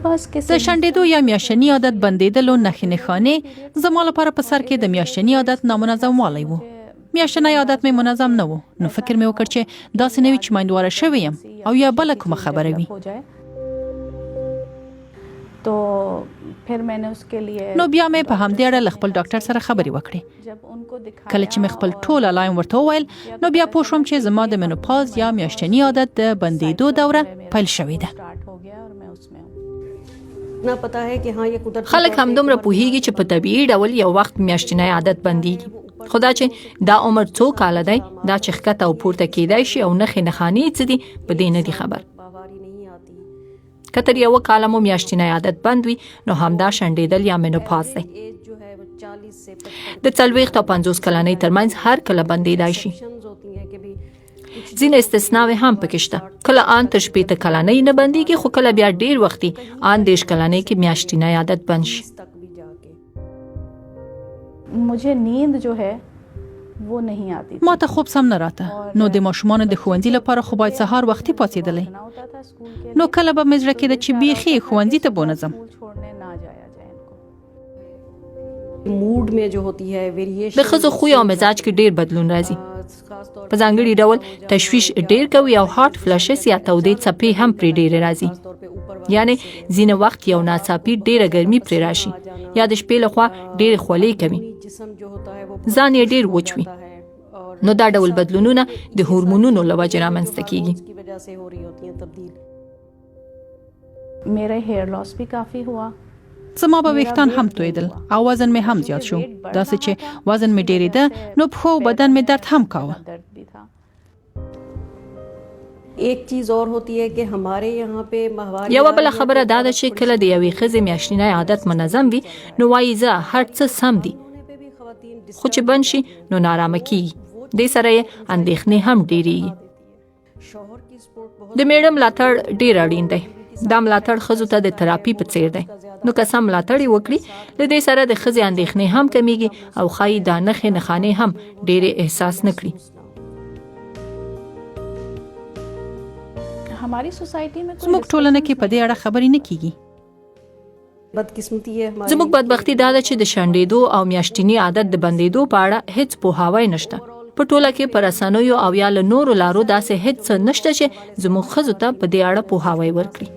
د شنډېدو یا میاشتني عادت بندېدلو نښې نښانې زما لپاره په سر کې د میاشتني عادت نامنظم والی و. میاشتنی عادت مې منظم نه و، نو فکر مې وکړ چې داسې نه وي چې مېندواره شوې یم او یا بله کومه خبره وي. نو بیا مې په همدې اړه له خپل ډاکټر سره خبرې وکړې. کله چې مې خپل ټول علایم ورته وویل، نو بیا پوه شوم چې زما د مینوپاز یا میاشتني عادت د بندېدو دوره پیل شوې ده. خلک همدومره پوهیږي چې په طبیعي ډول یو وخت میاشتنی عادت بندېږي، خو دا چې دا عمر څو کاله دی، دا چې ښکته او پورته کېدای شي او نښې نښانې څه دي، په دې نه دي خبر. که تر یوه کاله مو میاشتنی عادت بند وي، نو همدا شنډېدل یا مینوپاز دی. د 40 او 50 کلنۍ ترمنځ هر کله بندېدای شي. ځینې استثناوې هم پکې شته. کله آن تر 80 کلنۍ نه بندېږي، خو کله بیا ډېر وختي آن 30 کلنۍ کې میاشتنی عادت بند شي. ما ته خوب سم نه راته، نو د ماشومانو د ښوونځي لپاره خو باید سهار وختي پاڅېدلی. نو کله به مې زړه کېده چې بیخي ښوونځي ته به ونه ځم. د ښځو خوی او مزاج کې ډېر بدلون راځي. په ځانګړي ډول تشویش ډېر کوي او هاټ فلشز یا تودې څپې هم پرې ډېرې راځي. یعنی ځینې وخت یو ناڅاپي ډېره ګرمي پرې راشي، یا د شپې لخوا ډېرې خولې کوي، ځان یې ډېر وچ وي. نو دا ډول بدلونونه د هورمونونو له وجې رامنځته کېږي. زما به ویښتان هم تویدل او وزن مې هم زیات شو، داسې چې وزن مې ډېرېده، نو پښو او بدن مې درد هم کاوه. یوه بله خبره دا ده چې کله د یوې ښځې میاشتنی عادت منظم وي، نو وایي زه هر څه سم دي، خو چې بند شي نو نارامه کېږي. دې سره یې اندېښنې هم ډېرېږي. د میړه ملاتړ ډېر اړین دی. دا ملاتړ ښځو ته د تراپي په څېر دی. نو که سم ملاتړ یې وکړي، له دې سره د ښځې اندېښنې هم کمیږي او ښایي دا نښې نښانې هم ډېرې احساس نه کړي. زموږ ټولنه کې په دې اړه خبرې نه کېږي. زموږ بدبختي دا ده چې د شنډېدو او میاشتني عادت د بندېدو په اړه هیڅ پوهاوی نشته. په ټوله کې په رسنیو او یا له نورو لارو داسې هیڅ څه نشته چې زموږ ښځو ته په دې اړه پوهاوی ورکړي.